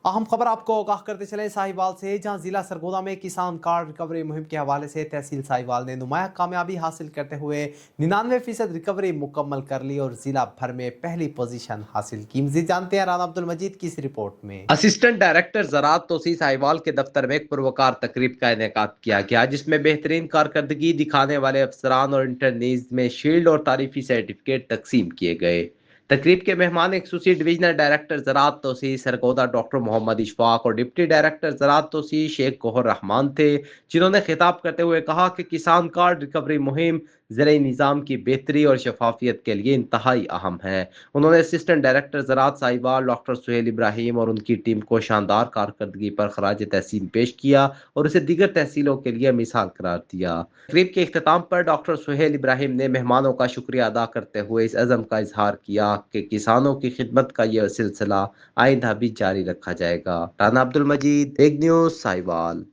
अहम खबर आपको आगाह करते चले साहिवाल से, जहां जिला सरगोदा में किसान कार्ड रिकवरी मुहिम के हवाले से तहसील साहिवाल ने नुमाया कामयाबी हासिल करते हुए 99% रिकवरी मुकम्मल कर ली और जिला भर में पहली पोजीशन हासिल की। मजीद जानते हैं राना अब्दुल मजीद की इस रिपोर्ट में। असिस्टेंट डायरेक्टर ज़राअत तोसीर साहिवाल के दफ्तर में एक पुरवकार तकरीब का इनेकाद किया गया, जिसमें बेहतरीन कारकर्दगी दिखाने वाले अफसरान और इंटर्नीज में शील्ड और तारीफी सर्टिफिकेट तकसीम किए गए। तकरीब के मेहमान एक खसूसी डिवीजनल डायरेक्टर ज़राअत तोसीर सरगोदा डॉक्टर मोहम्मद इशफाक और डिप्टी डायरेक्टर ज़राअत तोसीर शेख गोहर रहमान थे, जिन्होंने खिताब करते हुए कहा कि किसान कार्ड रिकवरी मुहिम ज़राई निज़ाम की बेहतरी और शफाफियत के लिए इंतहाई अहम है। उन्होंने असिस्टेंट डायरेक्टर ज़राअत साहिवाल डॉक्टर सुहेल इब्राहिम और उनकी टीम को शानदार कारकर्दगी पर खराज तहसीन पेश किया और उसे दीगर तहसीलों के लिए मिसाल करार दिया। तकरीब के इख्तिताम पर डॉक्टर सुहेल इब्राहिम ने मेहमानों का शुक्रिया अदा करते हुए इस अज़म का इजहार किया कि किसानों की खिदमत का यह सिलसिला आइंदा भी जारी रखा जाएगा। राना अब्दुल मजीद, एग न्यूज़, साहिवाल।